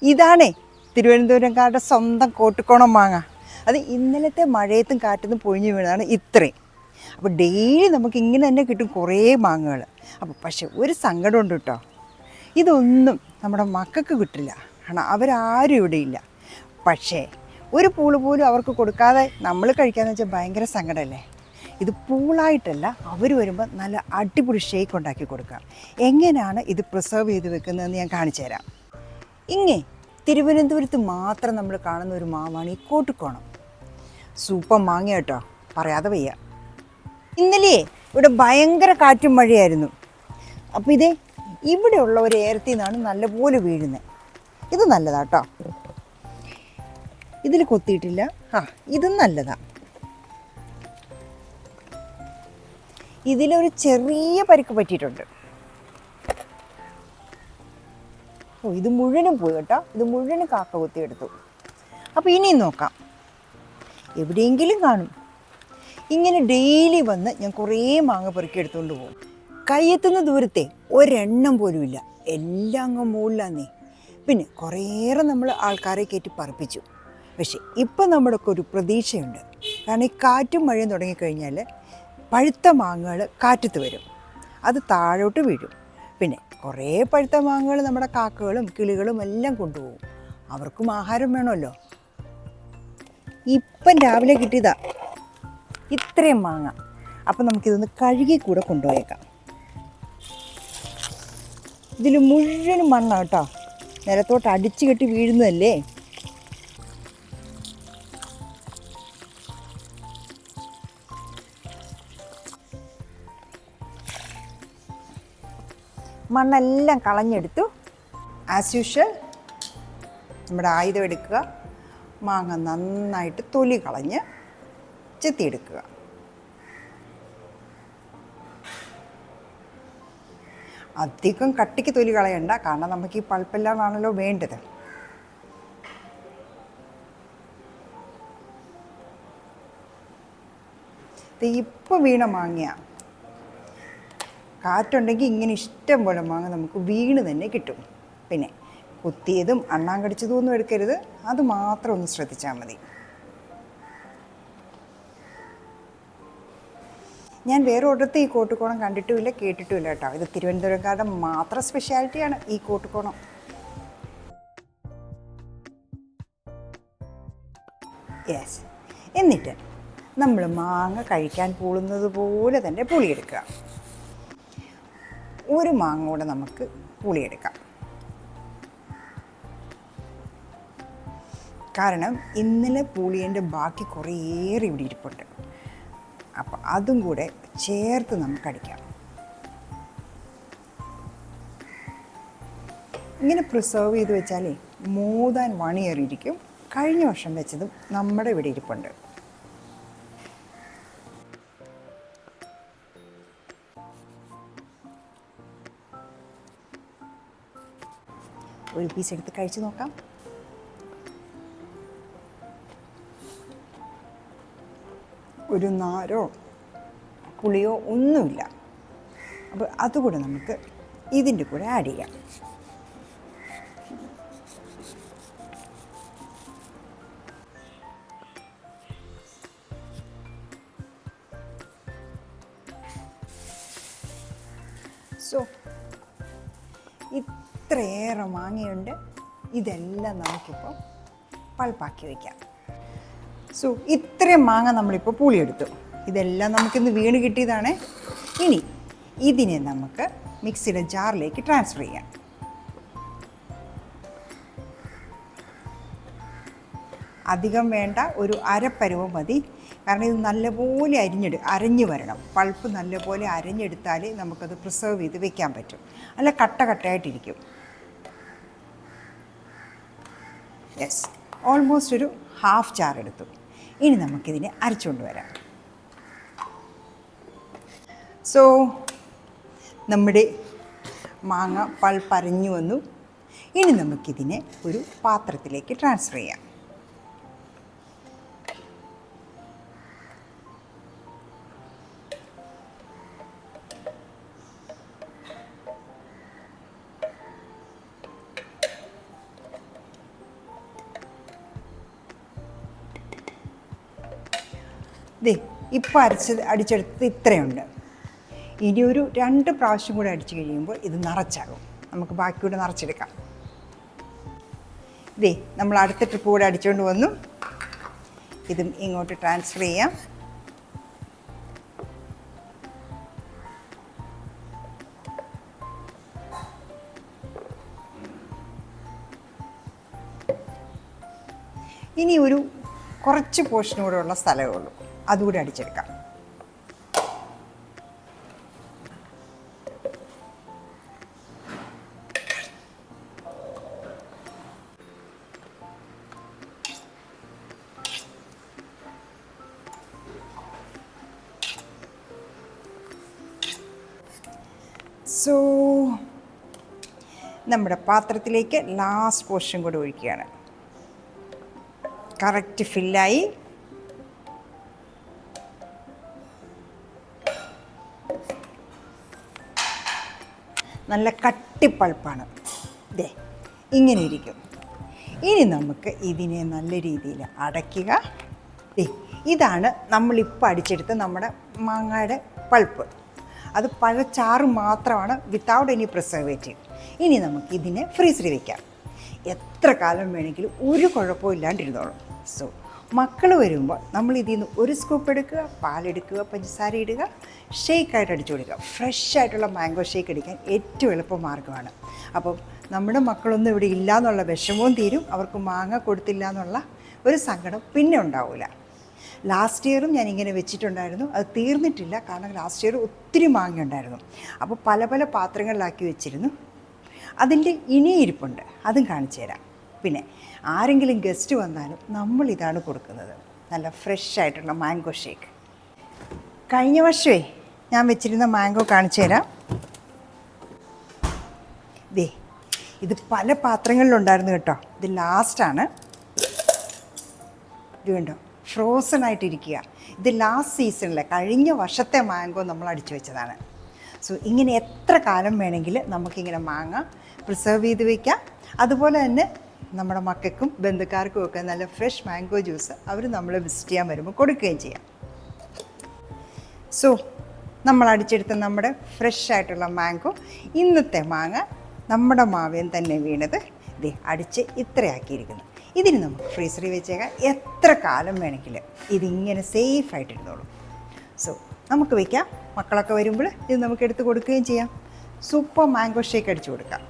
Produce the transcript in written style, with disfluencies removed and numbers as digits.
ഇതാണേ തിരുവനന്തപുരംകാരുടെ സ്വന്തം കോട്ടുകോണം മാങ്ങ. അത് ഇന്നലത്തെ മഴയത്തും കാറ്റത്തും പൊഴിഞ്ഞു വീണതാണ് ഇത്രയും. അപ്പോൾ ഡെയിലി നമുക്ക് ഇങ്ങനെ തന്നെ കിട്ടും കുറേ മാങ്ങകൾ. അപ്പോൾ പക്ഷെ ഒരു സങ്കടമുണ്ട് കേട്ടോ, ഇതൊന്നും നമ്മുടെ മക്കൾക്ക് കിട്ടില്ല. കാരണം അവരാരും ഇവിടെ ഇല്ല. പക്ഷേ ഒരു പൂള് പോലും അവർക്ക് കൊടുക്കാതെ നമ്മൾ കഴിക്കാമെന്ന് വെച്ചാൽ ഭയങ്കര സങ്കടമല്ലേ. ഇത് പൂളായിട്ടല്ല, അവർ വരുമ്പോൾ നല്ല അടിപൊളി ഷേക്ക് ഉണ്ടാക്കി കൊടുക്കാം. എങ്ങനെയാണ് ഇത് പ്രിസർവ് ചെയ്ത് വെക്കുന്നതെന്ന് ഞാൻ കാണിച്ചു തരാം. ഇങ്ങേ തിരുവനന്തപുരത്ത് മാത്രം നമ്മൾ കാണുന്ന ഒരു മാവാണ് ഈ കോട്ടുകോണം. സൂപ്പർ മാങ്ങ കേട്ടോ, പറയാതെ വയ്യ. ഇന്നലെ ഇവിടെ ഭയങ്കര കാറ്റും മഴയായിരുന്നു. അപ്പോൾ ഇതേ ഇവിടെയുള്ള ഒരു ഏരത്തിൽ നിന്നാണ് നല്ലപോലെ വീഴുന്നത്. ഇത് നല്ലതാട്ടോ, ഇതിൽ കൊത്തിയിട്ടില്ല. ഇതും നല്ലതാണ്. ഇതിലൊരു ചെറിയ പരിക്ക് പറ്റിയിട്ടുണ്ട്. ഇത് മുഴുവനും പോയി കേട്ടോ, ഇത് മുഴുവനും കാക്ക കൊത്തിയെടുത്തു. അപ്പോൾ ഇനിയും നോക്കാം, എവിടെയെങ്കിലും കാണും. ഇങ്ങനെ ഡെയിലി വന്ന് ഞാൻ കുറേ മാങ്ങ പെറുക്കി എടുത്തുകൊണ്ട് പോകും. കയ്യെത്തുന്ന ദൂരത്തെ ഒരെണ്ണം പോലും ഇല്ല, എല്ലാം അങ്ങ് മുകളിലാന്നേ. പിന്നെ കുറേയേറെ നമ്മൾ ആൾക്കാരെ കയറ്റി പറപ്പിച്ചു. പക്ഷേ ഇപ്പം നമ്മുടെയൊക്കെ ഒരു പ്രതീക്ഷയുണ്ട്. കാരണം ഈ കാറ്റും മഴയും തുടങ്ങിക്കഴിഞ്ഞാൽ പഴുത്ത മാങ്ങകൾ കാറ്റത്ത് വരും, അത് താഴോട്ട് വീഴും. പിന്നെ കുറേ പഴുത്ത മാങ്ങകൾ നമ്മുടെ കാക്കകളും കിളികളും എല്ലാം കൊണ്ടുപോകും. അവർക്കും ആഹാരം വേണമല്ലോ. ഇപ്പം രാവിലെ കിട്ടിയതാ ഇത്രയും മാങ്ങ. അപ്പം നമുക്കിതൊന്ന് കഴുകി കൂടെ കൊണ്ടുപോയേക്കാം. ഇതിൽ മുഴുവനും മണ്ണാണ് കേട്ടോ, നിലത്തോട്ട് അടിച്ചു കെട്ടി വീഴുന്നതല്ലേ. മണ്ണെല്ലാം കളഞ്ഞെടുത്തു. ആസ് യൂഷ്വൽ നമ്മുടെ ആയുധം എടുക്കുക, മാങ്ങ നന്നായിട്ട് തൊലി കളഞ്ഞ് ചെത്തിയെടുക്കുക. അധികം കട്ടിക്ക് തൊലി കളയണ്ട, കാരണം നമുക്ക് ഈ പൾപ്പെല്ലാമാണല്ലോ വേണ്ടത്. ഇപ്പോൾ വീണ മാങ്ങ, കാറ്റുണ്ടെങ്കിൽ ഇങ്ങനെ ഇഷ്ടം പോലെ മാങ്ങ നമുക്ക് വീണ് തന്നെ കിട്ടും. പിന്നെ കുത്തിയതും അണ്ണാൻ കടിച്ചതും ഒന്നും എടുക്കരുത്, അത് മാത്രം ഒന്ന് ശ്രദ്ധിച്ചാൽ മതി. ഞാൻ വേറെ ഒരിടത്ത് ഈ കോട്ടുകോണം കണ്ടിട്ടുമില്ല കേട്ടിട്ടുമില്ല കേട്ടോ. ഇത് തിരുവനന്തപുരംകാരുടെ മാത്രം സ്പെഷ്യാലിറ്റിയാണ് ഈ കോട്ടുകോണം. യെസ്. എന്നിട്ട് നമ്മൾ മാങ്ങ കഴിക്കാൻ പൂളുന്നത് പോലെ തന്നെ പുളിയെടുക്കുക. ഒരു മാങ്ങ കൂടെ നമുക്ക് പുളിയെടുക്കാം. കാരണം ഇന്നലെ പുളിയൻ്റെ ബാക്കി കുറേയേറെ ഇവിടെ ഇരിപ്പുണ്ട്. അപ്പോൾ അതും കൂടെ ചേർത്ത് നമുക്കടിക്കാം. ഇങ്ങനെ പ്രിസർവ് ചെയ്ത് വെച്ചാലേ മോർ ദാൻ 1 ഇയർ ഇരിക്കും. കഴിഞ്ഞ വർഷം വെച്ചതും നമ്മുടെ ഇവിടെ ഇരിപ്പുണ്ട്. ഒരു പീസ് എടുത്ത് കഴിച്ച് നോക്കാം. ഒരു നാരോ പുളിയോ ഒന്നുമില്ല. അപ്പോൾ അതുകൂടെ നമുക്ക് ഇതിൻ്റെ കൂടെ ആഡ് ചെയ്യാം. സോ ഇത്രയേറെ മാങ്ങയുണ്ട്. ഇതെല്ലാം നമുക്കിപ്പോൾ പൾപ്പാക്കി വയ്ക്കാം. സോ ഇത്രയും മാങ്ങ നമ്മളിപ്പോൾ പുളിയെടുത്തു. ഇതെല്ലാം നമുക്കിന്ന് വീണ് കിട്ടിയതാണ്. ഇനി ഇതിനെ നമുക്ക് മിക്സിയുടെ ജാറിലേക്ക് ട്രാൻസ്ഫർ ചെയ്യാം. അധികം വേണ്ട, ഒരു അരപ്പരുവം മതി. കാരണം ഇത് നല്ലപോലെ അരഞ്ഞു വരണം. പൾപ്പ് നല്ലപോലെ അരഞ്ഞെടുത്താൽ നമുക്കത് പ്രിസർവ് ചെയ്ത് വെക്കാൻ പറ്റും. അല്ല കട്ട കട്ടയായിട്ടിരിക്കും. യെസ്, ഓൾമോസ്റ്റ് ഒരു ഹാഫ് ജാർ എടുത്തു. ഇനി നമുക്കിതിനെ അരച്ചുകൊണ്ട് വരാം. സോ നമ്മുടെ മാങ്ങ പൾപ്പരഞ്ഞു വന്നു. ഇനി നമുക്കിതിനെ ഒരു പാത്രത്തിലേക്ക് ട്രാൻസ്ഫർ ചെയ്യാം. ഇതേ ഇപ്പം അടിച്ചെടുത്ത് ഇത്രയുണ്ട്. ഇനി ഒരു 2 പ്രാവശ്യം കൂടെ അടിച്ചു കഴിയുമ്പോൾ ഇത് നിറച്ചാകും. നമുക്ക് ബാക്കിയൂടെ നിറച്ചെടുക്കാം. ഇതേ നമ്മൾ അടുത്ത ട്രിപ്പ് കൂടെ അടിച്ചുകൊണ്ട് വന്നു. ഇതും ഇങ്ങോട്ട് ട്രാൻസ്ഫർ ചെയ്യാം. ഇനി ഒരു കുറച്ച് പോർഷൻ കൂടെ ഉള്ള സ്ഥലമേ ഉള്ളൂ, അതുകൂടി അടിച്ചെടുക്കാം. സോ നമ്മുടെ പാത്രത്തിലേക്ക് ലാസ്റ്റ് പോർഷൻ കൂടെ ഒഴിക്കുകയാണ്. കറക്റ്റ് ഫില്ലായി. നല്ല കട്ടിപ്പൾപ്പാണ്. ദേ ഇങ്ങനെ ഇരിക്കും. ഇനി നമുക്ക് ഇതിനെ നല്ല രീതിയിൽ അടയ്ക്കുക. ഇതാണ് നമ്മളിപ്പോൾ അടിച്ചെടുത്ത നമ്മുടെ മാങ്ങയുടെ പൾപ്പ്. അത് പഴച്ചാറ് മാത്രമാണ്, വിത്തൗട്ട് എനി പ്രിസർവേറ്റീവ്. ഇനി നമുക്ക് ഇതിനെ ഫ്രീസറിൽ വയ്ക്കാം. എത്ര കാലം വേണമെങ്കിലും ഒരു കുഴപ്പവും ഇല്ലാണ്ടിരുന്നോളും. സോ മക്കൾ വരുമ്പോൾ നമ്മൾ ഇതിൽ നിന്ന് ഒരു സ്കൂപ്പ് എടുക്കുക, പാലെടുക്കുക, പഞ്ചസാര ഇടുക, ഷേക്കായിട്ട് അടിച്ചു കൊടുക്കുക. ഫ്രഷ് ആയിട്ടുള്ള മാംഗോ ഷേക്ക് അടിക്കാൻ ഏറ്റവും എളുപ്പ മാർഗ്ഗമാണ്. അപ്പം നമ്മുടെ മക്കളൊന്നും ഇവിടെ ഇല്ല എന്നുള്ള വിഷമവും തീരും, അവർക്ക് മാങ്ങ കൊടുത്തില്ല എന്നുള്ള ഒരു സങ്കടം പിന്നെ ഉണ്ടാവില്ല. ലാസ്റ്റ് ഇയറും ഞാനിങ്ങനെ വെച്ചിട്ടുണ്ടായിരുന്നു, അത് തീർന്നിട്ടില്ല. കാരണം ലാസ്റ്റ് ഇയർ ഒത്തിരി മാങ്ങ ഉണ്ടായിരുന്നു. അപ്പോൾ പല പല പാത്രങ്ങളിലാക്കി വെച്ചിരുന്നു. അതിൻ്റെ ഇനിയിരിപ്പുണ്ട്, അതും കാണിച്ചു തരാം. പിന്നെ ആരെങ്കിലും ഗസ്റ്റ് വന്നാലും നമ്മളിതാണ് കൊടുക്കുന്നത്, നല്ല ഫ്രഷ് ആയിട്ടുള്ള മാംഗോ ഷേക്ക്. കഴിഞ്ഞ വർഷമേ ഞാൻ വെച്ചിരുന്ന മാംഗോ കാണിച്ചു തരാം. ദേ ഇത് പല പാത്രങ്ങളിലുണ്ടായിരുന്നു കേട്ടോ. ഇത് ലാസ്റ്റാണ്. ഇത് കണ്ടോ, ഫ്രോസൺ ആയിട്ടിരിക്കുക. ഇത് ലാസ്റ്റ് സീസണിലെ കഴിഞ്ഞ വർഷത്തെ മാംഗോ നമ്മൾ അടിച്ചു വെച്ചതാണ്. സോ ഇങ്ങനെ എത്ര കാലം വേണമെങ്കിൽ നമുക്കിങ്ങനെ മാങ്ങ പ്രിസർവ് ചെയ്ത് വയ്ക്കാം. അതുപോലെ തന്നെ നമ്മുടെ മക്കൾക്കും ബന്ധുക്കാർക്കും ഒക്കെ നല്ല ഫ്രഷ് മാംഗോ ജ്യൂസ് അവർ നമ്മളെ വിസിറ്റ് ചെയ്യാൻ വരുമ്പോൾ കൊടുക്കുകയും ചെയ്യാം. സോ നമ്മൾ അടിച്ചെടുത്ത നമ്മുടെ ഫ്രഷ് ആയിട്ടുള്ള മാംഗോ, ഇന്നത്തെ മാങ്ങ നമ്മുടെ മാവേൻ തന്നെ വീണത് ഇതേ അടിച്ച് ഇത്രയാക്കിയിരിക്കുന്നു. ഇതിന് നമുക്ക് ഫ്രീസറിൽ വെച്ചേക്കാം. എത്ര കാലം വേണമെങ്കിലും ഇതിങ്ങനെ സേഫായിട്ടിരുന്നോളൂ. സോ നമുക്ക് വയ്ക്കാം. മക്കളൊക്കെ വരുമ്പോൾ ഇത് നമുക്ക് എടുത്ത് കൊടുക്കുകയും ചെയ്യാം. സൂപ്പർ മാംഗോ ഷേക്ക് അടിച്ചു കൊടുക്കാം.